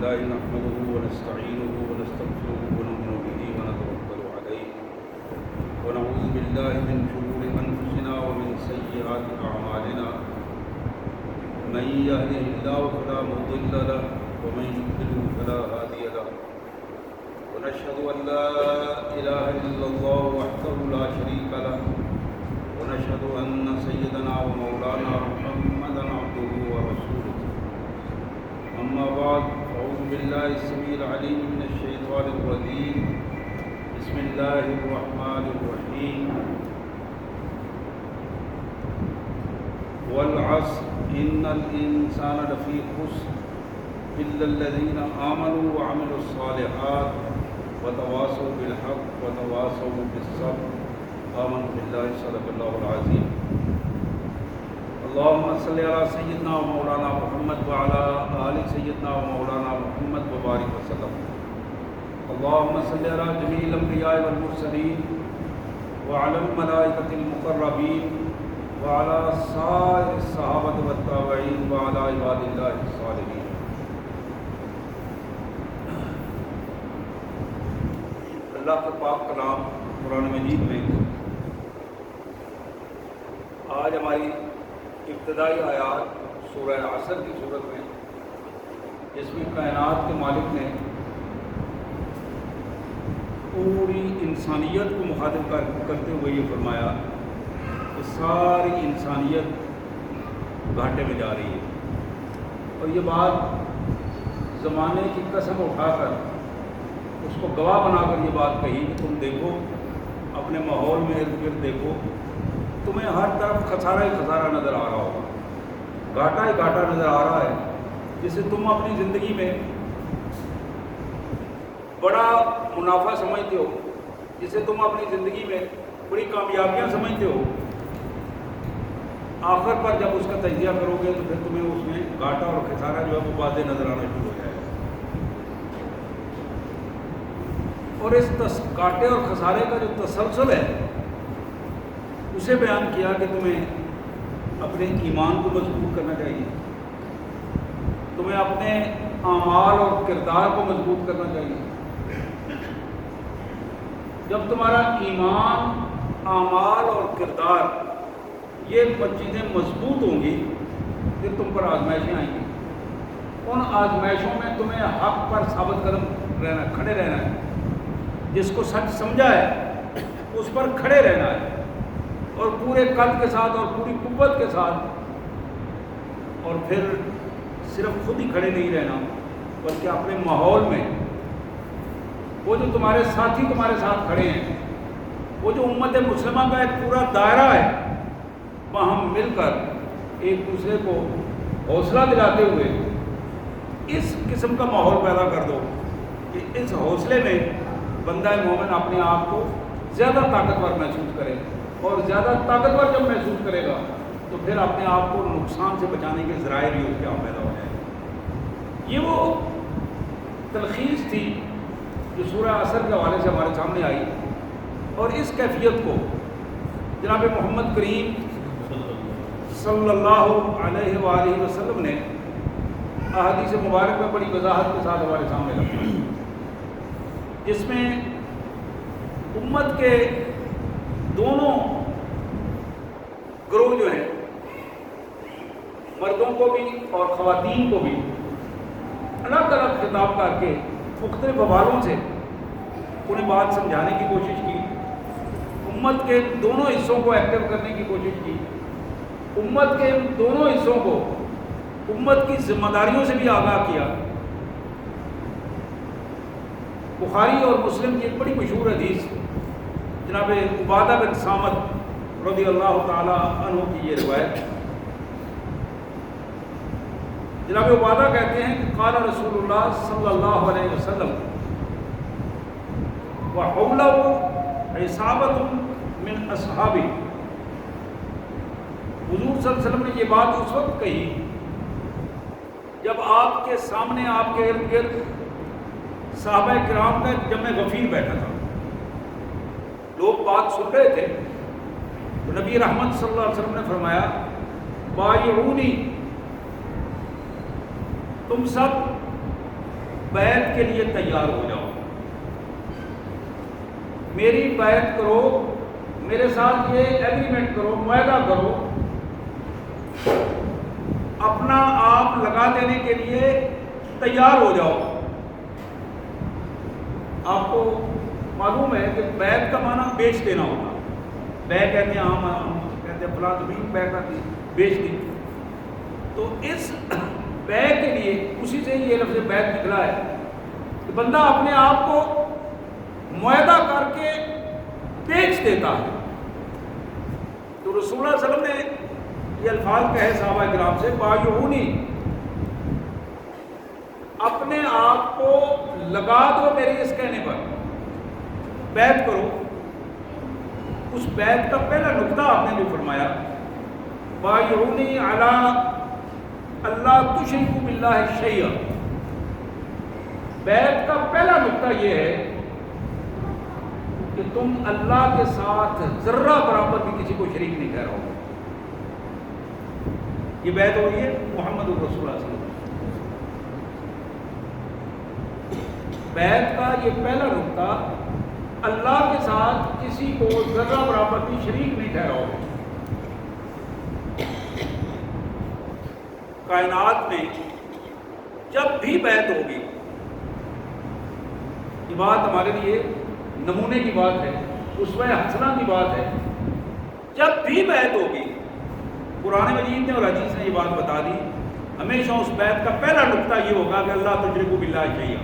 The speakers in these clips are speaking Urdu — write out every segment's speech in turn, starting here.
لله نحمده ونستعينه ونستغفره ونؤمن به ونتوكل عليه ونعوذ بالله من شرور أنفسنا ومن سيئات أعمالنا من يهده الله فلا مضل له ومن يضلل فلا هادي له ونشهد أن لا إله إلا الله وحده لا شريك له ونشهد أن سيدنا ومولانا محمدا عبده ورسوله أما بعد أعوذ بالله السميع العليم من الشيطان الرجيم بسم الله الرحمن الرحيم والعصر إن الإنسان لفي خسر إلا الذين آمنوا وعملوا الصالحات وتواصوا بالحق وتواصوا بالصبر آمنوا بالله صدق الله العظيم اللهم صل على سيدنا ومولانا محمد وعلى آل سيدنا ومولانا محمد وبارك وسلم اللهم صل على جميع الأنبياء والمرسلين وعلى الملائكة المقربين وعلى سائر الصحابة والتابعين وعلى عباد الله الصالحين. اللہ کا پاک کلام قرآن مجید میں آج ہماری ابتدائی آیات سورہ عصر کی صورت میں، جس میں کائنات کے مالک نے پوری انسانیت کو مخاطب کرتے ہوئے یہ فرمایا کہ ساری انسانیت گھاٹے میں جا رہی ہے، اور یہ بات زمانے کی قسم اٹھا کر اس کو گواہ بنا کر یہ بات کہی کہ تم دیکھو اپنے ماحول میں ارد گرد دیکھو، تمہیں ہر طرف خسارہ ہی خسارہ نظر آ رہا ہوگا، گھاٹا ہی گھاٹا نظر آ رہا ہے، جسے تم اپنی زندگی میں بڑا منافع سمجھتے ہو، جسے تم اپنی زندگی میں بڑی کامیابیاں سمجھتے ہو، آخر پر جب اس کا تجزیہ کرو گے تو پھر تمہیں اس میں گھاٹا اور خسارہ جو ہے وہ واضح نظر آنا شروع ہو جائے گا. اور اس گھاٹے اور خسارے کا جو تسلسل ہے اسے بیان کیا کہ تمہیں اپنے ایمان کو مضبوط کرنا چاہیے، تمہیں اپنے اعمال اور کردار کو مضبوط کرنا چاہیے. جب تمہارا ایمان، اعمال اور کردار یہ چیزیں مضبوط ہوں گی پھر تم پر آزمائشیں آئیں گی. ان آزمائشوں میں تمہیں حق پر ثابت قدم رہنا، کھڑے رہنا ہے، جس کو سچ سمجھا ہے اس پر کھڑے رہنا ہے، اور پورے قلب کے ساتھ اور پوری قوت کے ساتھ. اور پھر صرف خود ہی کھڑے نہیں رہنا بلکہ اپنے ماحول میں وہ جو تمہارے ساتھی تمہارے ساتھ کھڑے ہیں، وہ جو امت مسلمہ کا ایک پورا دائرہ ہے، وہاں مل کر ایک دوسرے کو حوصلہ دلاتے ہوئے اس قسم کا ماحول پیدا کر دو کہ اس حوصلے میں بندہ مومن اپنے آپ کو زیادہ طاقتور محسوس کرے، اور زیادہ طاقتور جب محسوس کرے گا تو پھر اپنے آپ کو نقصان سے بچانے کے ذرائع بھی اس کے آپ پیدا ہو جائیں گے. یہ وہ تلخیص تھی جو سورہ عصر کے حوالے سے ہمارے سامنے آئی، اور اس کیفیت کو جناب محمد کریم صلی اللہ علیہ وآلہ وسلم نے احادیث مبارک میں بڑی وضاحت کے ساتھ ہمارے سامنے رکھا، جس میں امت کے دونوں گروہ جو ہیں، مردوں کو بھی اور خواتین کو بھی الگ الگ خطاب کر کے مختلف حوالوں سے انہیں بات سمجھانے کی کوشش کی، امت کے دونوں حصوں کو ایکٹیو کرنے کی کوشش کی، امت کے دونوں حصوں کو امت کی ذمہ داریوں سے بھی آگاہ کیا. بخاری اور مسلم کی ایک بڑی مشہور حدیث جناب عبادہ بن صامت رضی اللہ تعالی عنہ کی یہ روایت. جناب عبادہ کہتے ہیں کہ قال رسول اللہ صلی اللہ علیہ وسلم وحولہ عصابۃ من اصحابہ. حضور صلی اللہ علیہ وسلم نے یہ بات اس وقت کہی جب آپ کے سامنے، آپ کے ارد گرد صحابہ کرام کا جمع غفیر بیٹھا تھا، لوگ بات سن رہے تھے. تو نبی رحمت صلی اللہ علیہ وسلم نے فرمایا بایعونی، تم سب بیعت کے لیے تیار ہو جاؤ، میری بیعت کرو، میرے ساتھ یہ ایگریمنٹ کرو، معاہدہ کرو، اپنا آپ لگا دینے کے لیے تیار ہو جاؤ۔ آپ کو معلوم ہے کہ بیع کا معنی بیچ دینا ہوتا، بیع کہتے ہیں ہم کہتے ہیں فلاں زمین بیع کر دی، بیچ دی، تو اس بیع کے لیے اسی سے یہ لفظ بیع نکلا ہے کہ بندہ اپنے آپ کو معاہدہ کر کے بیچ دیتا ہے۔ تو رسول اللہ صلی اللہ علیہ وسلم نے یہ الفاظ کہے صحابہ کرام سے، بایعونی، اپنے آپ کو لگا دو میرے اس کہنے پر، بیعت کرو۔ اس بیعت کا پہلا نقطہ آپ نے جو فرمایا، بایعونی علی اللہ تشرکوا باللہ شیئا، بیعت کا پہلا نقطہ یہ ہے کہ تم اللہ کے ساتھ ذرہ برابر بھی کسی کو شریک نہیں ٹھہراؤ گے۔ یہ بیعت ہو رہی ہے محمد الرسول اللہ صلی اللہ علیہ وسلم۔ بیعت کا یہ پہلا نقطہ، اللہ کے ساتھ کسی کو ذرہ برابر بھی شریک نہیں ٹھہراؤ گے۔ کائنات میں جب بھی بیعت ہوگی، یہ بات ہمارے لیے نمونے کی بات ہے، اسوہ حسنہ کی بات ہے، جب بھی بیعت ہوگی، قرآن مجید نے اور حدیث نے یہ بات بتا دی، ہمیشہ اس بیعت کا پہلا نقطہ یہ ہوگا کہ اللہ تشرکوا باللہ شیئا۔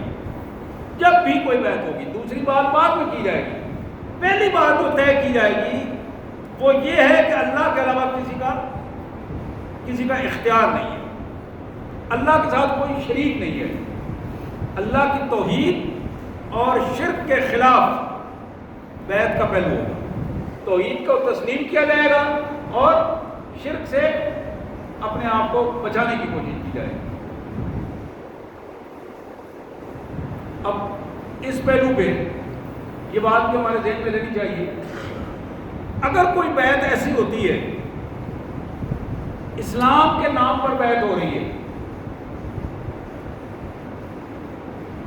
جب بھی کوئی بیعت ہوگی، دوسری بات بعد میں کی جائے گی، پہلی بات جو طے کی جائے گی وہ یہ ہے کہ اللہ کے علاوہ کسی کا اختیار نہیں ہے، اللہ کے ساتھ کوئی شریک نہیں ہے۔ اللہ کی توحید اور شرک کے خلاف بیعت کا پہلو ہوگا، توحید کو تسلیم کیا جائے گا اور شرک سے اپنے آپ کو بچانے کی کوشش کی جائے گی۔ اب اس پہلو پہ یہ بات بھی ہمارے ذہن میں رہنی چاہیے، اگر کوئی بیعت ایسی ہوتی ہے، اسلام کے نام پر بیعت ہو رہی ہے،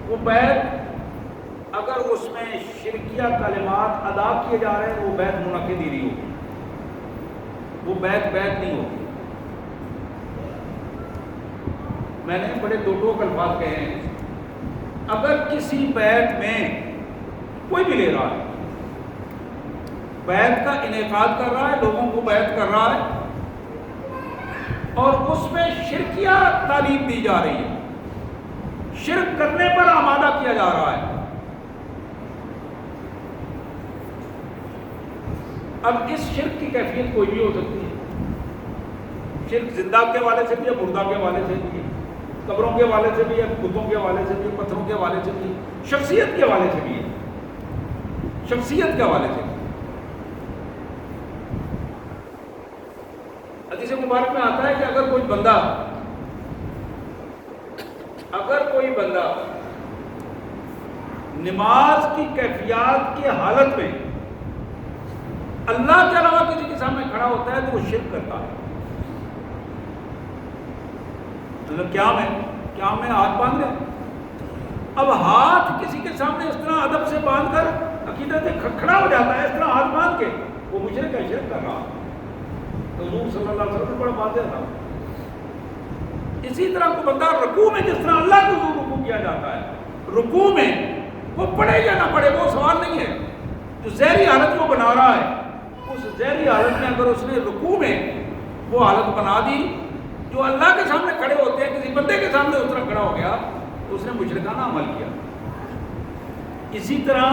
وہ بیعت اگر اس میں شرکیہ کلمات ادا کیے جا رہے ہیں، وہ بیعت منعقد ہی نہیں ہوگی، وہ بیعت نہیں ہوگی۔ میں نے بڑے دو ٹوک الفاظ کہے ہیں، اگر کسی بیعت میں کوئی بھی لے رہا ہے، بیعت کا انعقاد کر رہا ہے، لوگوں کو بیعت کر رہا ہے، اور اس میں شرکیہ تعلیم دی جا رہی ہے، شرک کرنے پر آمادہ کیا جا رہا ہے، اب اس شرک کی کیفیت کوئی بھی ہو سکتی ہے، شرک زندہ کے حوالے سے بھی ہے، مردہ کے حوالے سے بھی ہے، قبروں کے حوالے سے بھی ہے، بتوں کے حوالے سے بھی ہے، پتھروں کے حوالے سے بھی ہے، شخصیت کے حوالے سے بھی ہے، شخصیت کے حوالے سے بھی۔ حدیث مبارک میں آتا ہے کہ اگر کوئی بندہ نماز کی کیفیات کی حالت میں اللہ کے علاوہ کسی کے سامنے کھڑا ہوتا ہے تو وہ شرک کرتا ہے۔ مطلب کیا میں ہاتھ باندھ لیں، اب ہاتھ کسی کے سامنے اس طرح ادب سے باندھ کر عقیدت سے کھڑا ہو جاتا ہے، اس طرح ہاتھ باندھ کے، وہ مشرک ہے، شرک کر رہا ہے۔ حضور صلی اللہ علیہ وسلم بڑا واضح تھا۔ اسی طرح کو بندہ رکوع میں جس طرح اللہ کے حضور رکوع کیا جاتا ہے، رکوع میں وہ پڑھے یا نہ پڑھے وہ سوال نہیں ہے، جو ظاہری حالت کو بنا رہا ہے، اس ظاہری حالت میں اگر اس نے رکوع میں وہ حالت بنا دی جو اللہ کے سامنے کھڑے ہوتے ہیں، کسی بندے کے سامنے اس طرح کھڑا ہو گیا تو اس نے مشرکانہ عمل کیا۔ اسی طرح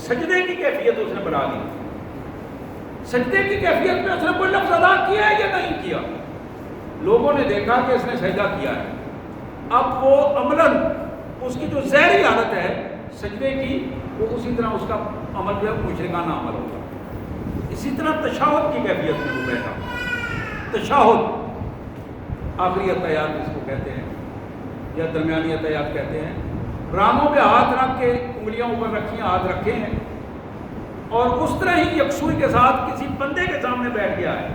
سجدے کی کیفیت اس نے بنا دی، سجدے کی کیفیت میں اس نے کوئی لفظ ادا کیا ہے یا نہیں کیا، لوگوں نے دیکھا کہ اس نے سجدہ کیا ہے، اب وہ عملاً اس کی جو ظاہری حالت ہے سجدے کی، وہ اسی طرح اس کا عمل جو ہے مشرکانہ عمل ہوگا۔ اسی طرح تشہد کی کیفیت میں وہ بیٹھا، تشہد آخری اتحیات جس کو کہتے ہیں یا درمیانی اتحیات کہتے ہیں، رانوں پہ ہاتھ رکھ کے انگلیاں اوپر رکھی ہیں، ہاتھ رکھے ہیں، اور اس طرح ہی یکسوئی کے ساتھ کسی بندے کے سامنے بیٹھ گیا ہے،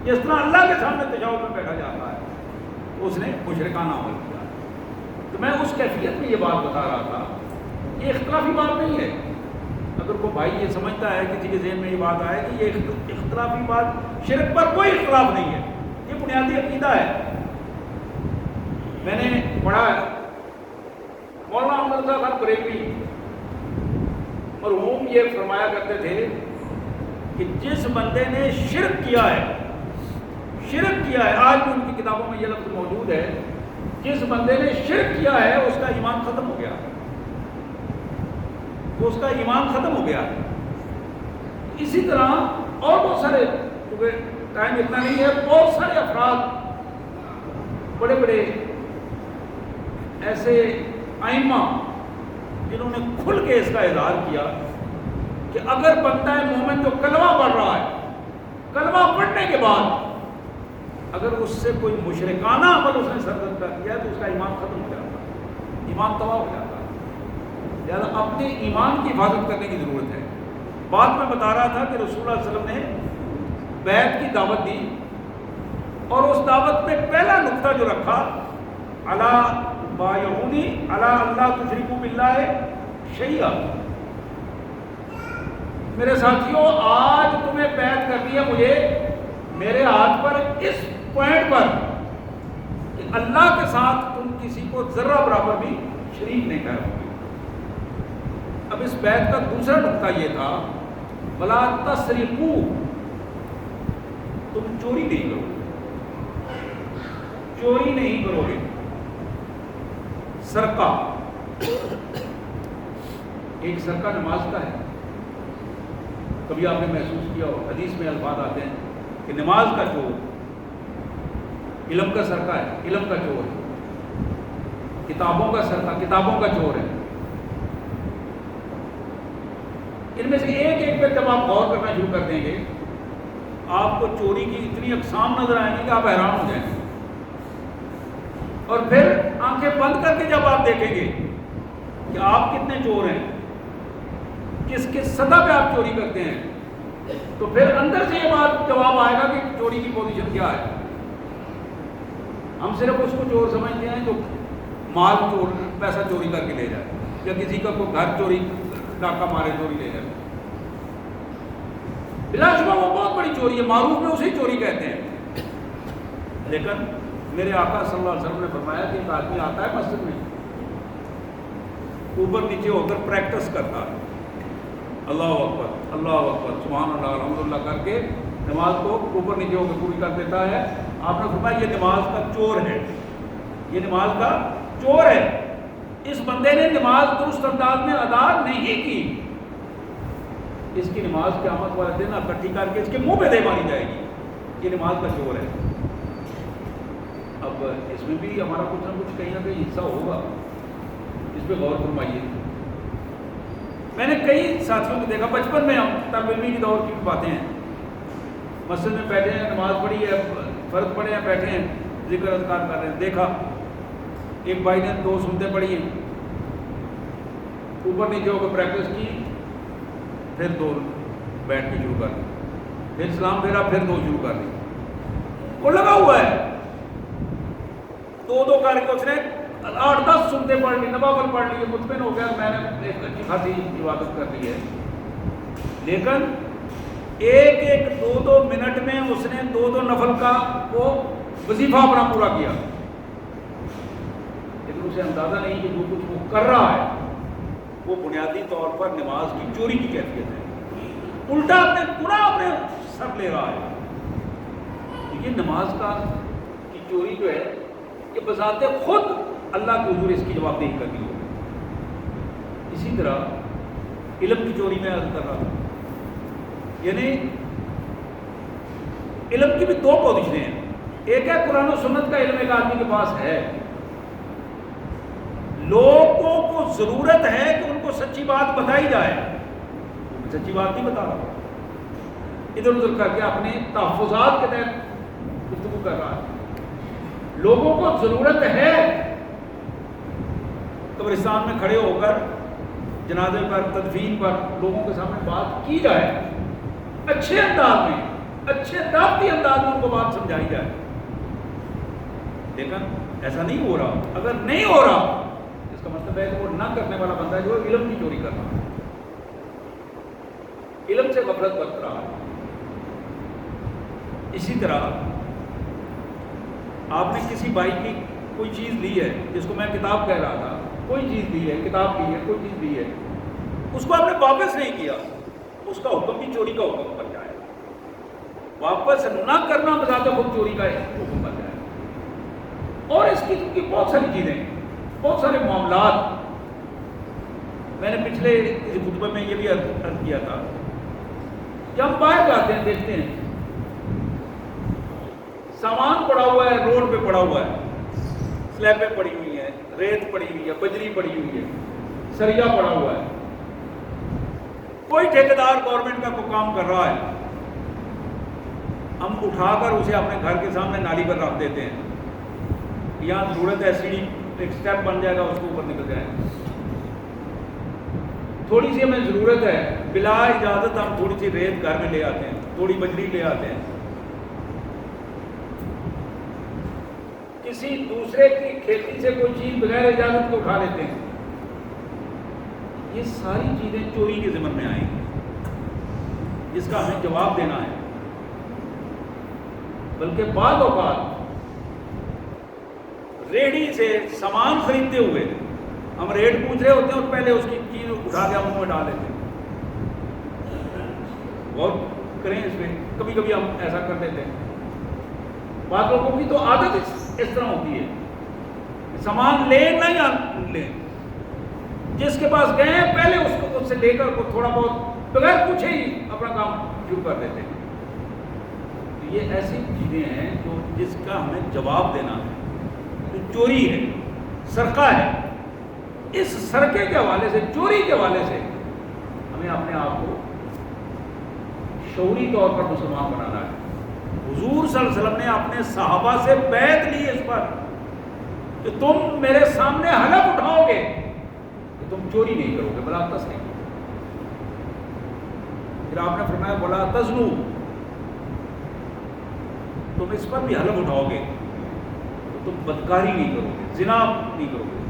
جس طرح اللہ کے سامنے تشہد میں بیٹھا جاتا ہے، اس نے مشرکانہ عمل کیا۔ تو میں اس کیفیت میں یہ بات بتا رہا تھا، یہ اختلافی بات نہیں ہے۔ اگر کوئی بھائی یہ سمجھتا ہے، کسی کے ذہن میں یہ بات آئے کہ یہ اختلافی بات، شرک پر کوئی اختلاف نہیں ہے، یہ بنیادی عقیدہ ہے۔ میں نے پڑھا ہے مولانا احمد رضا خان بریلوی مرحوم یہ فرمایا کرتے تھے کہ جس بندے نے شرک کیا ہے، آج بھی ان کی کتابوں میں یہ لفظ موجود ہے، جس بندے نے شرک کیا ہے اس کا ایمان ختم ہو گیا، اس کا ایمان ختم ہو گیا۔ اسی طرح اور بہت سارے، کیونکہ ٹائم اتنا نہیں ہے، بہت سارے افراد، بڑے بڑے ایسے ائمہ جنہوں نے کھل کے اس کا اظہار کیا کہ اگر بندہ مومن جو کلمہ پڑھ رہا ہے، کلمہ پڑھنے کے بعد اگر اس سے کوئی مشرکانہ عمل اس نے سرزد کر دیا تو اس کا ایمان ختم ہو جاتا ہے، ایمان تباہ ہو جاتا ہے۔ لہٰذا اپنے ایمان کی حفاظت کرنے کی ضرورت ہے۔ بات میں بتا رہا تھا کہ رسول اللہ صلی اللہ علیہ وسلم نے بیعت کی دعوت دی، اور اس دعوت میں پہلا نقطہ جو رکھا، الا بایعونی الا اللہ تشرکوا باللہ شیئا، میرے ساتھیوں آج تمہیں بیعت کرنی ہے مجھے میرے ہاتھ پر اس پوائنٹ پر کہ اللہ کے ساتھ تم کسی کو ذرہ برابر بھی شریک نہیں کرو گے۔ اب اس بیعت کا دوسرا نقطہ یہ تھا، ولا تسرقوا، تم چوری نہیں کرو گے، چوری نہیں کرو گے۔ سرقہ، ایک سرقہ نماز کا ہے، کبھی آپ نے محسوس کیا ہو، حدیث میں الفاظ آتے ہیں کہ نماز کا چور علم کا سرقہ ہے، علم کا چور ہے، کتابوں کا سرقہ کتابوں کا چور ہے۔ ان میں سے ایک پہ جب آپ غور کرنا شروع کر دیں گے، آپ کو چوری کی اتنی اقسام نظر آئیں گی کہ آپ حیران ہو جائیں گے، اور پھر آنکھیں بند کر کے جب آپ دیکھیں گے کہ آپ کتنے چور ہیں، کس کس سطح پہ آپ چوری کرتے ہیں، تو پھر اندر سے یہ بات جواب آئے گا کہ چوری کی پوزیشن کیا ہے۔ ہم صرف اس کو چور سمجھتے ہیں جو مال چور، پیسہ چوری کر کے لے جائے، یا کسی کا کوئی گھر چوری ڈاکہ مارے چوری لے جائے، بلا شبہ وہ بہت بڑی چوری ہے، معروف میں اسے چوری کہتے ہیں۔ لیکن میرے آقا صلی اللہ علیہ وسلم نے فرمایا کہ ایک آدمی آتا ہے مسجد میں، اوپر نیچے ہو کر پریکٹس کرتا ہے، اللہ اکبر اللہ اکبر سبحان اللہ الحمدللہ کر کے نماز کو اوپر نیچے ہو کے پوری کر دیتا ہے۔ آپ نے فرمایا یہ نماز کا چور ہے، یہ نماز کا چور ہے۔ اس بندے نے نماز درست انداز میں ادا نہیں کی، اس کی نماز قیامت والے دن اکٹھی کر کے اس کے منہ پہ دے ماری جائے گی، یہ نماز کا چور ہے۔ اب اس میں بھی ہمارا کچھ نہ کچھ کہیں نہ کہیں حصہ ہوگا، اس پہ غور فرمائیے۔ میں نے کئی ساتھیوں کو دیکھا، بچپن میں ہم طالب علمی کی دور کی باتیں ہیں، مسجد میں بیٹھے ہیں، نماز پڑھی ہے، فرض پڑھے ہیں، بیٹھے ہیں، ذکر اذکار کر رہے ہیں، دیکھا ایک بھائی نے 2 سنتیں پڑھی ہیں، اوپر نیچے ہو کے پریکٹس کی، پھر 2 بیٹھ کے شروع کر دی، پھر سلام پھیرا، پھر 2 شروع کر دی، وہ لگا ہوا ہے 2 کر کے اس نے 8-10 سنتیں پڑھ لی، نوافل پڑھ لی، مطمئن ہو گیا میں نے ایک اچھی خاصی عبادت کر لی ہے۔ لیکن ایک 2 منٹ میں اس نے 2 نفل کا وہ وظیفہ اپنا پورا کیا، لیکن اسے اندازہ نہیں کہ جو کچھ وہ کر رہا ہے وہ بنیادی طور پر نماز کی چوری کی کیفیت ہے، الٹا اپنے گناہ اپنے سر لے رہا ہے۔ یہ نماز کی چوری جو ہے کہ بذات خود اللہ کے حضور اس کی جواب دہی کرنی ہوگی۔ اسی طرح علم کی چوری میں عرض کر رہا تھا، یعنی علم کی بھی 2 پوزیشنیں ہیں، ایک ہے قرآن و سنت کا علم ایک آدمی کے پاس ہے، لوگوں کو ضرورت ہے کہ ان کو سچی بات بتائی جائے، سچی بات نہیں بتا رہا، ادھر ادھر کر کے اپنے تحفظات کے تحت گفتگو کر رہا ہے۔ لوگوں کو ضرورت ہے قبرستان میں کھڑے ہو کر جنازے پر، تدفین پر لوگوں کے سامنے بات کی جائے، اچھے انداز میں، اچھے دعوتی انداز میں ان کو بات سمجھائی جائے، لیکن ایسا نہیں ہو رہا. اگر نہیں ہو رہا اس کا مطلب ہے کہ وہ نہ کرنے والا بندہ جو ہے علم کی چوری کر رہا ہے, علم سے غفلت برت رہا ہے. اسی طرح آپ نے کسی بھائی کی کوئی چیز لی ہے, جس کو میں کتاب کہہ رہا تھا, کوئی چیز لی ہے, کتاب لی ہے, کوئی چیز لی ہے, اس کو آپ نے واپس نہیں کیا, اس کا حکم بھی چوری کا حکم بن جائے. واپس نہ کرنا بذات خود چوری کا حکم بن جائے. اور اس کی بہت ساری چیزیں, بہت سارے معاملات. میں نے پچھلے کسی خطبے میں یہ بھی عرض کیا تھا کہ ہم باہر جاتے ہیں, دیکھتے ہیں سامان پڑا ہوا ہے, روڈ پہ پڑا ہوا ہے, سلیبیں پڑی ہوئی ہیں, ریت پڑی ہوئی ہے, بجری پڑی ہوئی ہے, سریا پڑا ہوا ہے. کوئی ٹھیکیدار گورنمنٹ کا کوئی کام کر رہا ہے, ہم اٹھا کر اسے اپنے گھر کے سامنے نالی پر رکھ دیتے ہیں. یہاں ضرورت ہے سیڑھی ایک سٹیپ بن جائے گا, اس کو اوپر نکل جائے گا. تھوڑی سی ہمیں ضرورت ہے, بلا اجازت ہم تھوڑی سی ریت گھر میں لے آتے ہیں, تھوڑی بجری لے آتے ہیں, کسی دوسرے کی کھیتی سے کوئی چیز بغیر اجازت کے اٹھا لیتے ہیں. یہ ساری چیزیں چوری کے ضمن میں آئیں گی, جس کا ہمیں جواب دینا ہے. بلکہ بعض اوقات ریڑھی سے سامان خریدتے ہوئے ہم ریٹ پوچھ رہے ہوتے ہیں اور پہلے اس کی چیز اٹھا کے منہ میں ڈال دیتے ہیں. غور کریں اس پہ, کبھی کبھی ہم ایسا کر دیتے ہیں. بعض لوگوں کی تو عادت اس طرح ہوتی ہے, سامان لے نہ یا لیں, جس کے پاس گئے ہیں پہلے اس سے لے کر تھوڑا بہت بغیر پوچھے ہی اپنا کام شروع کر دیتے ہیں. تو یہ ایسی چیزیں ہیں جو جس کا ہمیں جواب دینا ہے. جو چوری ہے, سرقہ ہے, اس سرقے کے حوالے سے, چوری کے حوالے سے ہمیں اپنے آپ کو شعوری طور پر مسلمان بنانا ہے. حضور صلی اللہ علیہ وسلم نے اپنے صحابہ سے بیعت لی اس پر کہ تم میرے سامنے حلف اٹھاؤ گے کہ تم چوری نہیں کرو گے, بلا تسلیم. پھر آپ نے فرمایا بلا تزنو, تم اس پر بھی حلف اٹھاؤ گے تو تم بدکاری نہیں کرو گے, زنا نہیں کرو گے.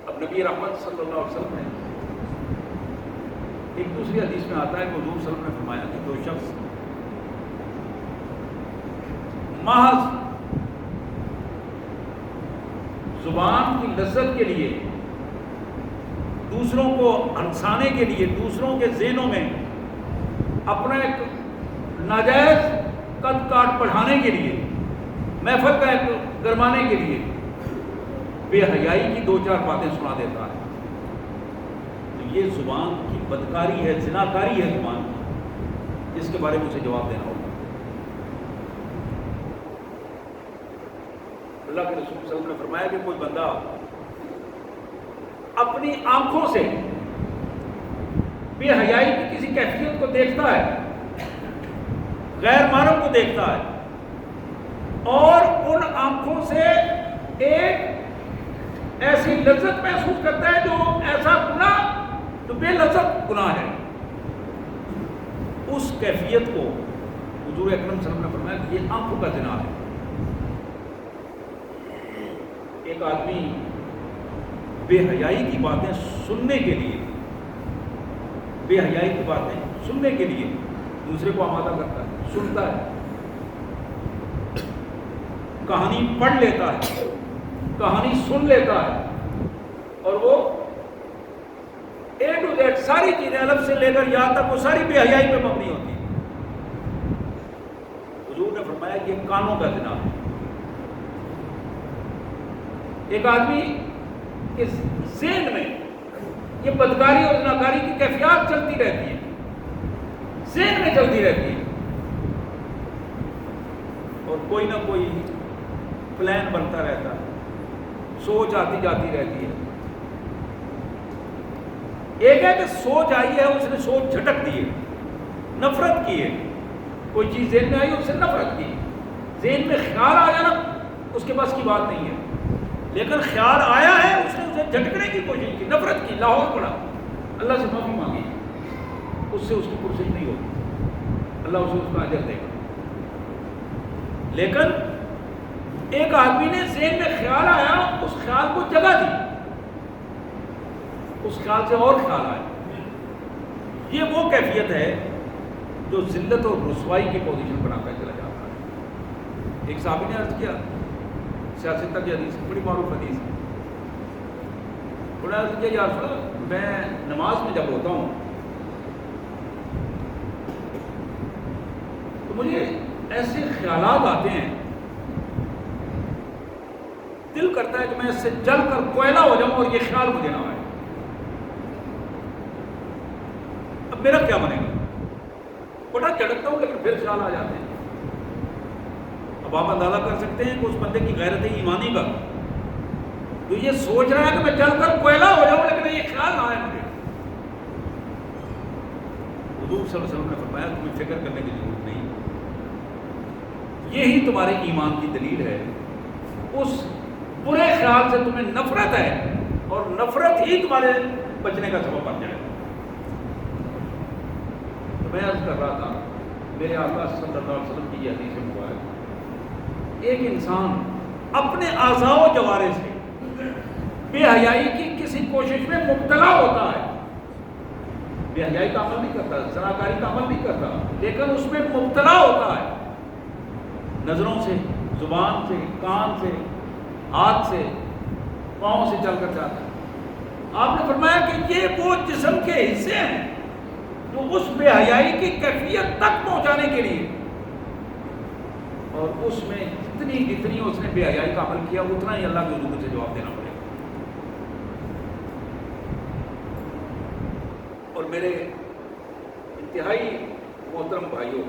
اب نبی رحمت صلی اللہ علیہ وسلم نے ایک دوسری حدیث میں آتا ہے کہ حضور صلی اللہ علیہ وسلم نے فرمایا کہ جو شخص محض زبان کی لذت کے لیے, دوسروں کو ہنسانے کے لیے, دوسروں کے ذہنوں میں اپنا ایک ناجائز قد کاٹ بڑھانے کے لیے, محفل کا ایک گرمانے کے لیے بے حیائی کی دو چار باتیں سنا دیتا ہے, تو یہ زبان کی بدکاری ہے, زناکاری ہے زبان کی, جس کے بارے میں اسے جواب دینا ہوگا. اللہ کے رسول صلی اللہ علیہ وسلم نے فرمایا کہ کوئی بندہ اپنی آنکھوں سے بے حیائی کی کسی کیفیت کو دیکھتا ہے, غیر محرم کو دیکھتا ہے, اور ان آنکھوں سے ایک ایسی لذت محسوس کرتا ہے جو ایسا گناہ جو بے لذت گناہ ہے, اس کیفیت کو حضور اکرم صلی اللہ علیہ وسلم نے فرمایا کہ یہ آنکھوں کا زنا ہے. ایک آدمی بے حیائی کی باتیں سننے کے لیے, بے حیائی کی باتیں سننے کے لیے دوسرے کو آمادہ کرتا ہے, سنتا ہے, کہانی پڑھ لیتا ہے, کہانی سن لیتا ہے, اور وہ اے ٹو زیڈ ساری چیزیں الف سے لے کر یہاں تک وہ ساری بے حیائی پہ مبنی ہوتی ہے. حضور نے فرمایا کہ یہ کانوں کا زنا ہے. ایک آدمی کے ذہن میں یہ بدکاری اور زناکاری کی کیفیات چلتی رہتی ہے, ذہن میں چلتی رہتی ہے, اور کوئی نہ کوئی پلان بنتا رہتا ہے, سوچ آتی جاتی رہتی ہے. ایک ہے کہ سوچ آئی ہے, اس نے سوچ جھٹک دی ہے, نفرت کی ہے, کوئی چیز ذہن میں آئی اس سے نفرت کی. ذہن میں خیال آ جانا اس کے پاس کی بات نہیں ہے, لیکن خیال آیا ہے اس نے اسے جھٹکنے کی کوشش کی, نفرت کی, لاہور پڑا, اللہ سے معافی مانگی, اس سے اس کی پرسش نہیں ہوگی, اللہ اسے اس کا اجر دے گا. لیکن ایک آدمی نے ذہن میں خیال آیا، اس خیال کو جگہ دی، اس خیال سے اور خیال آیا۔ یہ وہ کیفیت ہے جو ذلت اور رسوائی کی پوزیشن بنا کر چلا جاتا ہے۔ ایک صحابی نے عرض کیا، سیاست کی حدیث بڑی معروف حدیث ہے، انہوں نے عرض کیا یا رسول اللہ، میں نماز میں جب ہوتا ہوں تو مجھے ایسے خیالات آتے ہیں، دل کرتا ہے کہ میں اس سے جل کر کوئلہ ہو جاؤں اور یہ خیال مجھے نہ آئے، اب میرا کیا بنے گا؟ بڑا جھڑکتا ہوں لیکن پھر خیال آ جاتے ہیں۔ اب آپ اندازہ کر سکتے ہیں کہ اس بندے کی غیرت ایمانی کا، تو یہ سوچ رہا ہے کہ میں جل کر کوئلہ ہو جاؤں لیکن یہ خیال نہ آئے مجھے۔ حضور صلی اللہ علیہ وسلم نے فرمایا تمہیں فکر کرنے کی ضرورت نہیں، یہی تمہارے ایمان کی دلیل ہے۔ اس برے خیال سے تمہیں نفرت ہے اور نفرت ہی تمہارے بچنے کا سبب بن جائے گا۔ تو میں عرض کر رہا تھا، میرے آقا صلی اللہ علیہ وسلم کی یہ حدیث مبارک، ایک انسان اپنے اعضاء و جوارح سے بے حیائی کی کسی کوشش میں مبتلا ہوتا ہے، بے حیائی کا عمل نہیں کرتا، زناکاری کا عمل نہیں کرتا، لیکن اس میں مبتلا ہوتا ہے، نظروں سے، زبان سے، کان سے، ہاتھ سے، پاؤں سے چل کر جاتا ہے۔ آپ نے فرمایا کہ یہ وہ جسم کے حصے ہیں جو اس بے حیائی کی کیفیت تک پہنچانے کے لیے، اور اس میں جتنی اس نے بے حیائی کا عمل کیا اتنا ہی اللہ کے حضور سے جواب دینا پڑے گا۔ اور میرے انتہائی محترم بھائیوں،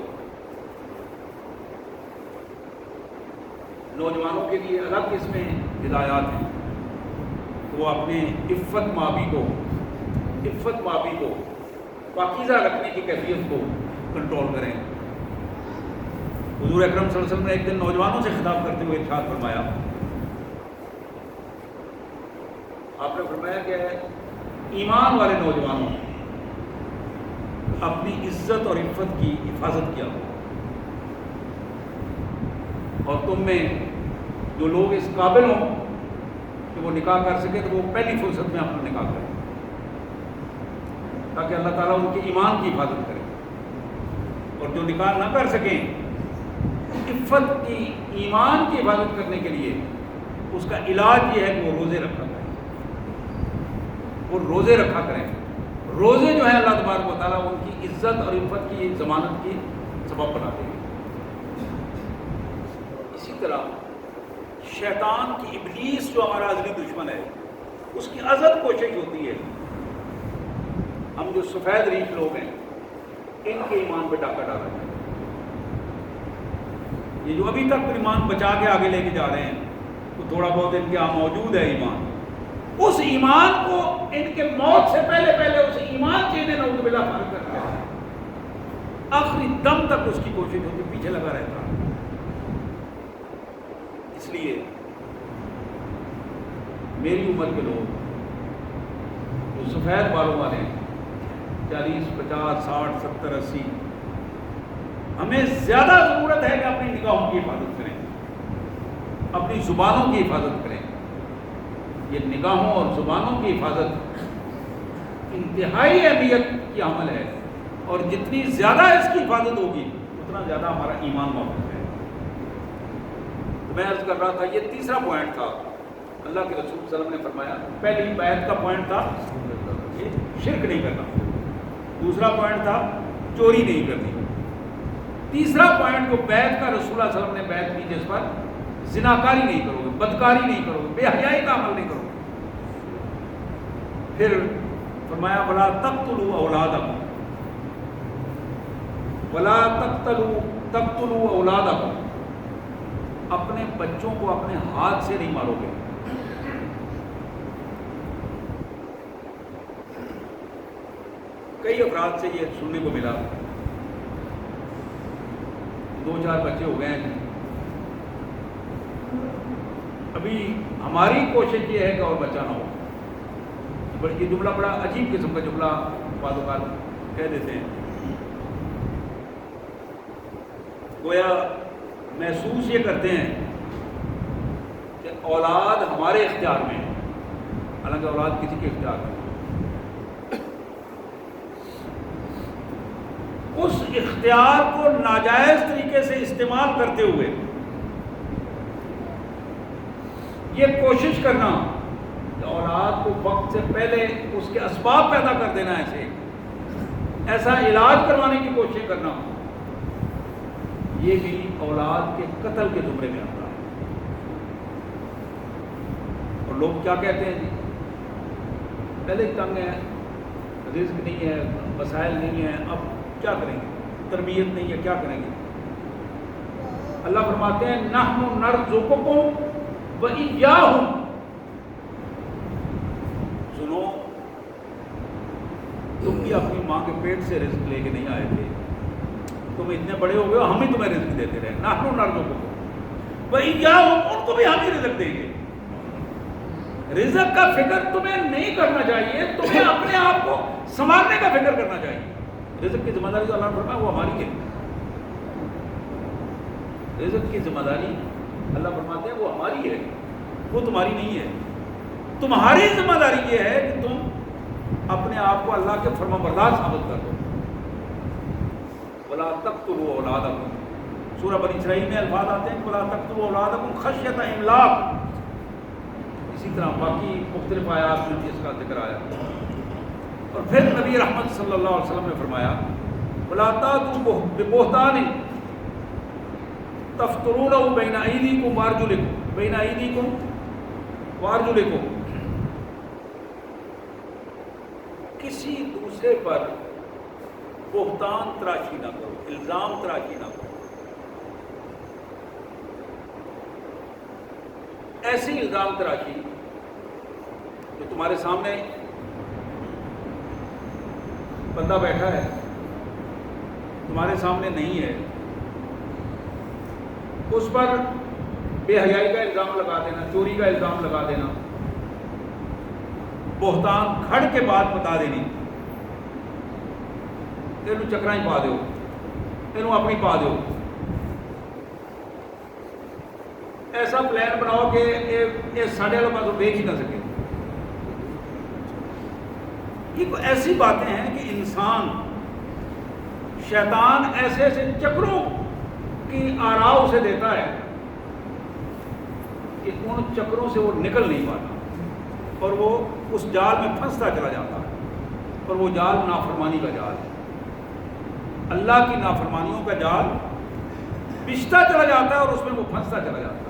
نوجوانوں کے لیے الگ اس میں ہدایات ہیں، وہ اپنے عفت مابی کو پاکیزہ رکھنے کی کیفیت کو کنٹرول کریں۔ حضور اکرم صلی اللہ علیہ وسلم نے ایک دن نوجوانوں سے خطاب کرتے ہوئے ارشاد فرمایا، آپ نے فرمایا کہ ایمان والے نوجوانوں اپنی عزت اور عفت کی حفاظت کیا، اور تم میں جو لوگ اس قابل ہوں کہ وہ نکاح کر سکے تو وہ پہلی فرصت میں اپنا نکاح کریں، تاکہ اللہ تعالیٰ ان کے ایمان کی حفاظت کرے، اور جو نکاح نہ کر سکیں عفت کی، ایمان کی حفاظت کرنے کے لیے اس کا علاج یہ ہے کہ وہ روزے رکھا کریں، وہ روزے رکھا کریں۔ روزے جو ہیں اللہ تبارک و تعالیٰ ان کی عزت اور عفت کی ضمانت کی سبب بناتے ہیں۔ اسی طرح شیطان کی، ابلیس جو ہمارا ازلی دشمن ہے، اس کی ازد کوشش ہوتی ہے ہم جو سفید ریش لوگ ہیں ان کے ایمان پہ ڈاکہ ڈالا جائے۔ یہ جو ابھی تک ایمان بچا کے آگے لے کے جا رہے ہیں، تو تھوڑا بہت ان کے یہاں موجود ہے ایمان، اس ایمان کو ان کے موت سے پہلے اس ایمان سے انہیں نعوذ باللہ فارغ کر دیا، آخری دم تک اس کی کوشش ہوتی، پیچھے لگا رہتا۔ اس لیے میری عمر کے لوگ جو سفید بالوں والے ہیں، 40، 50، 60، 70، 80، ہمیں زیادہ ضرورت ہے کہ اپنی نگاہوں کی حفاظت کریں، اپنی زبانوں کی حفاظت کریں۔ یہ نگاہوں اور زبانوں کی حفاظت انتہائی اہمیت کی عمل ہے، اور جتنی زیادہ اس کی حفاظت ہوگی اتنا زیادہ ہمارا ایمان محفوظ ہے۔ تو میں عرض کر رہا تھا، یہ تیسرا پوائنٹ تھا۔ اللہ کے رسول صلی اللہ علیہ وسلم نے فرمایا، پہلی بیعت کا پوائنٹ تھا شرک نہیں کرنا، دوسرا پوائنٹ تھا چوری نہیں کرنی، تیسرا پوائنٹ جو بیعت کا رسول اللہ صلی اللہ علیہ وسلم نے بیعت کی جس پر زناکاری نہیں کرو گے، بدکاری نہیں کرو گے، بے حیائی کا عمل نہیں کرو گے۔ پھر فرمایا ولا تقتلوا اولادکم، ولا تقتلوا اولادکم، اپنے بچوں کو اپنے ہاتھ سے نہیں مارو گے۔ کئی افراد سے یہ سننے کو ملا، 2-4 بچے ہو گئے ہیں، ابھی ہماری کوشش یہ ہے کہ اور بچہ نہ ہو۔ یہ جملہ بڑا عجیب قسم کا جملہ بعض اوقات کہہ دیتے ہیں، گویا محسوس یہ کرتے ہیں اولاد ہمارے اختیار میں ہے، حالانکہ اولاد کسی کے اختیار میں ہے۔ اس اختیار کو ناجائز طریقے سے استعمال کرتے ہوئے یہ کوشش کرنا کہ اولاد کو وقت سے پہلے اس کے اسباب پیدا کر دینا، ایسا علاج کروانے کی کوشش کرنا، یہ بھی اولاد کے قتل کے زمرے میں آتا ہے۔ اور لوگ کیا کہتے ہیں جی پہلے تنگ ہے، رزق نہیں ہے، وسائل نہیں ہے، اب کیا کریں گے، تربیت نہیں ہے، کیا کریں گے؟ اللہ فرماتے ہیں نحن نرزقکم وإیاہم، سنو تم بھی اپنی ماں کے پیٹ سے رزق لے کے نہیں آئے تھے، تم اتنے بڑے ہو گئے ہو، ہم ہی تمہیں رزق دیتے رہے، نحن نرزقکم وإیاہم، ان کو بھی ہم ہی رزق دیں گے۔ رزق کا فکر تمہیں نہیں کرنا چاہیے، تمہیں اپنے آپ کو سنوارنے کا فکر کرنا چاہیے۔ رزق کی ذمہ داری جو اللہ نے فرمایا وہ ہماری ہے، رزق کی ذمہ داری اللہ فرماتے ہیں وہ ہماری ہے، وہ تمہاری نہیں ہے۔ تمہاری ذمہ داری یہ ہے کہ تم اپنے آپ کو اللہ کے فرما بردار ثابت کر دو۔ وَلَا تَقْتُلُوا أَوْلَادَكُمْ، سورہ بنی اسرائیل میں الفاظ آتے ہیں وَلَا تَقْتُلُوا أَوْلَادَكُمْ خَشْيَةَ إِمْلَاقٍ، اسی طرح باقی مختلف آیات میں اس کا ذکر آیا۔ اور پھر نبی رحمت صلی اللہ علیہ وسلم نے فرمایا وَلَا تَأْتُوا بِبُهْتَانٍ تَفْتَرُونَهُ بَيْنَ أَيْدِيكُمْ وَأَرْجُلِكُمْ، کسی دوسرے پر بہتان تراشی نہ کرو، الزام تراشی نہ کرو، ایسی الزام تراشی جو تمہارے سامنے بندہ بیٹھا ہے، تمہارے سامنے نہیں ہے، اس پر بے حیائی کا الزام لگا دینا، چوری کا الزام لگا دینا، بہتان کھڑ کے بات بتا دینی، تینوں چکرا ہی پا دیو، تینوں اپنی پا دیو، ایسا پلان بناؤ کہ یہ ساڑھے والوں کا تو دیکھ ہی نہ سکے۔ یہ ایسی باتیں ہیں کہ انسان شیطان ایسے ایسے چکروں کی آراء اسے دیتا ہے کہ ان چکروں سے وہ نکل نہیں پاتا اور وہ اس جال میں پھنستا چلا جاتا ہے، اور وہ جال نافرمانی کا جال ہے، اللہ کی نافرمانیوں کا جال بچھتا چلا جاتا ہے اور اس میں وہ پھنستا چلا جاتا ہے۔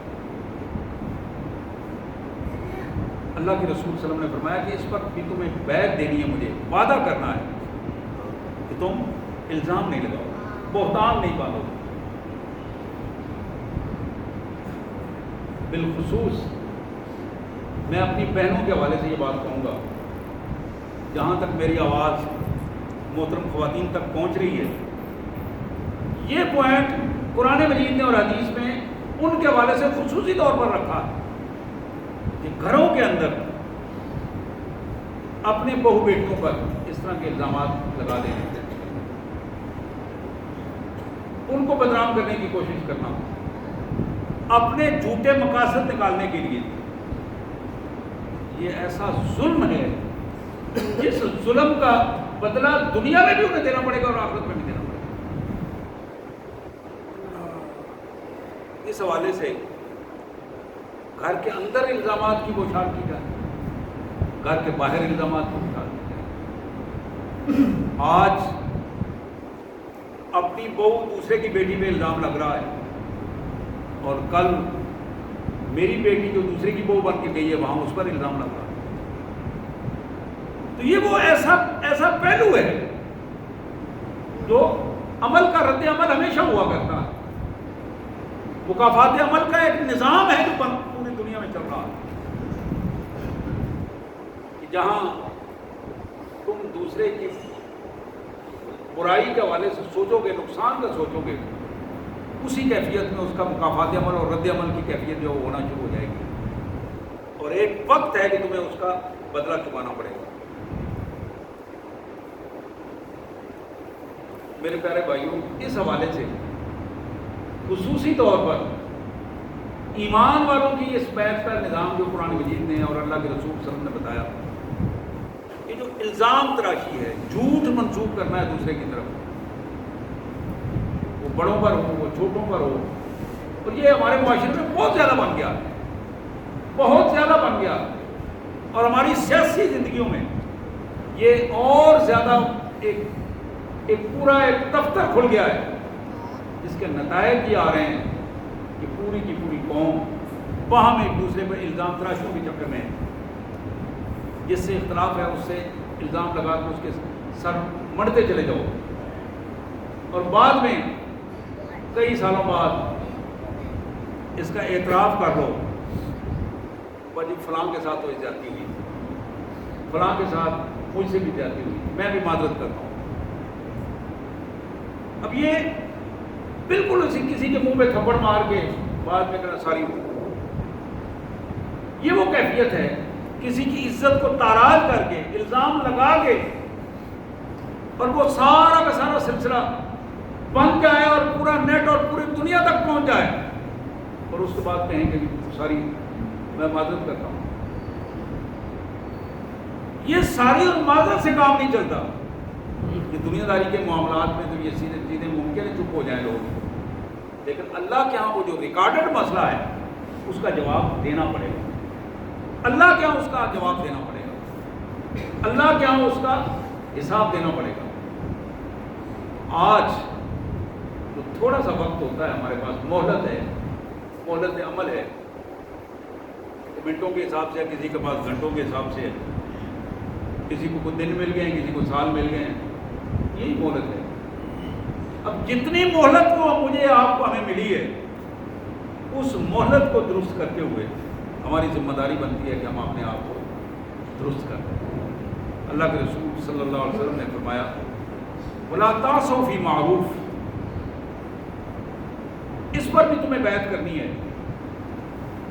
اللہ کے رسول صلی اللہ علیہ وسلم نے فرمایا کہ اس پر بھی تمہیں بیعت دینی ہے، مجھے وعدہ کرنا ہے کہ تم الزام نہیں لگاؤ، بہتان نہیں باندھو۔ بالخصوص میں اپنی بہنوں کے حوالے سے یہ بات کہوں گا، جہاں تک میری آواز محترم خواتین تک پہنچ رہی ہے، یہ پوائنٹ قرآن مجید نے اور حدیث میں ان کے حوالے سے خصوصی طور پر رکھا ہے کہ گھروں کے اندر اپنے بہو بیٹیوں پر اس طرح کے الزامات لگا دینے، ان کو بدنام کرنے کی کوشش کرنا، اپنے جھوٹے مقاصد نکالنے کے لیے، یہ ایسا ظلم ہے جس ظلم کا بدلہ دنیا میں بھی انہیں دینا پڑے گا اور آخرت میں بھی دینا پڑے گا۔ اس حوالے سے گھر کے اندر الزامات کی بوچھار کی جائے، گھر کے باہر الزامات کی بوچھار کی جائے۔ آج اپنی بہو دوسرے کی بیٹی پہ الزام لگ رہا ہے، اور کل میری بیٹی جو دوسرے کی بہو بن کے گئی ہے وہاں اس پر الزام لگ رہا ہے۔ تو یہ وہ ایسا پہلو ہے جو عمل کا رد عمل ہمیشہ ہوا کرتا ہے، مکافات عمل کا ایک نظام ہے جو پوری دنیا میں چل رہا ہے، کہ جہاں تم دوسرے کی برائی کے حوالے سے سوچو گے، نقصان کا سوچو گے، اسی کیفیت میں اس کا مکافات عمل اور رد عمل کی کیفیت جو ہونا شروع ہو جائے گی، اور ایک وقت ہے کہ تمہیں اس کا بدلہ چکانا پڑے گا۔ میرے پیارے بھائیوں، اس حوالے سے خصوصی طور پر ایمان والوں کی اس بیعت کا نظام جو قرآن مجید نے اور اللہ کے رسول صلی اللہ علیہ وسلم نے بتایا، یہ جو الزام تراشی ہے، جھوٹ منسوب کرنا ہے دوسرے کی طرف، وہ بڑوں پر ہو، وہ چھوٹوں پر ہو، اور یہ ہمارے معاشرے میں بہت زیادہ بن گیا، بہت زیادہ بن گیا، اور ہماری سیاسی زندگیوں میں یہ اور زیادہ ایک پورا ایک دفتر کھل گیا ہے، جس کے نتائج یہ آ رہے ہیں کہ پوری کی پوری قوم باہم ایک دوسرے پر الزام تراشیوں کے چکر میں، جس سے اختلاف ہے اس سے الزام لگا کے اس کے سر مڑتے چلے جاؤ، اور بعد میں کئی سالوں بعد اس کا اعتراف کر لو، جی فلاں کے ساتھ تو زیادتی ہوئی، فلاں کے ساتھ مجھ سے بھی زیادتی ہوئی، میں بھی معذرت کرتا ہوں۔ اب یہ بالکل کسی کے منہ پہ تھپڑ مار کے بعد میں کہنا ساری ہو، یہ وہ کیفیت ہے کسی کی عزت کو تاراج کر کے الزام لگا کے، اور وہ سارا کا سارا سلسلہ بن جائے اور پورا نیٹ اور پوری دنیا تک پہنچ جائے، اور اس کے بعد کہیں کہ ساری میں معذرت کرتا ہوں۔ یہ ساری اور معذرت سے کام نہیں چلتا، یہ دنیا داری کے معاملات میں تو یہ چیزیں ممکن ہے چپ ہو جائیں لوگ، لیکن اللہ کے ہاں وہ جو ریکارڈڈ مسئلہ ہے اس کا جواب دینا پڑے گا، اللہ کے ہاں اس کا جواب دینا پڑے گا، اللہ کے ہاں اس کا حساب دینا پڑے گا۔ آج جو تھوڑا سا وقت ہوتا ہے ہمارے پاس، مہلت ہے، مہلت عمل ہے، منٹوں کے حساب سے، کسی کے پاس گھنٹوں کے حساب سے، کسی کو کچھ دن مل گئے ہیں، کسی کو سال مل گئے ہیں، یہی مہلت ہے۔ اب جتنی مہلت کو مجھے آپ کو ہمیں ملی ہے، اس مہلت کو درست کرتے ہوئے ہماری ذمہ داری بنتی ہے کہ ہم اپنے آپ کو درست کر دیں۔ اللہ کے رسول صلی اللہ علیہ وسلم نے فرمایا وَلَا تَعْصَوْا فِي مَعْرُوفٍ، اس پر بھی تمہیں بیعت کرنی ہے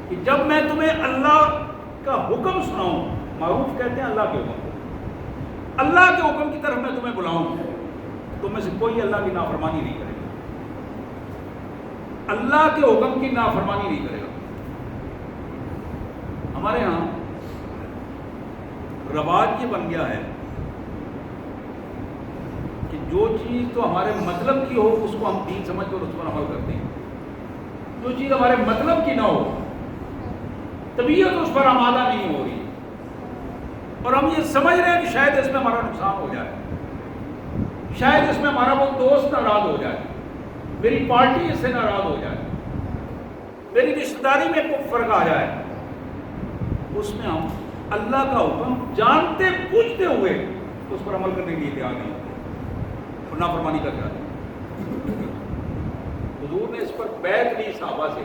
کہ جب میں تمہیں اللہ کا حکم سناؤں، معروف کہتے ہیں اللہ کے حکم کو، اللہ کے حکم کی طرف میں تمہیں بلاؤں، تم میں سے کوئی اللہ کی نافرمانی نہیں کرے گا، اللہ کے حکم کی نافرمانی نہیں کرے گا۔ ہمارے ہاں رواج یہ بن گیا ہے کہ جو چیز تو ہمارے مطلب کی ہو اس کو ہم دین سمجھ کر اس پر عمل کرتے ہیں، جو چیز ہمارے مطلب کی نہ ہو، طبیعت اس پر آمادہ نہیں ہو رہی، اور ہم یہ سمجھ رہے ہیں کہ شاید اس میں ہمارا نقصان ہو جائے، شاید اس میں ہمارا وہ دوست ناراض ہو جائے، میری پارٹی اس سے ناراض ہو جائے، میری رشتہ داری میں کوئی فرق آ جائے، اس میں ہم اللہ کا حکم جانتے بوجھتے ہوئے اس پر عمل کرنے کے لیے تیار نہیں ہوتے، اور نافرمانی کا کیا ہے۔ حضور نے اس پر بیعت لی صحابہ سے،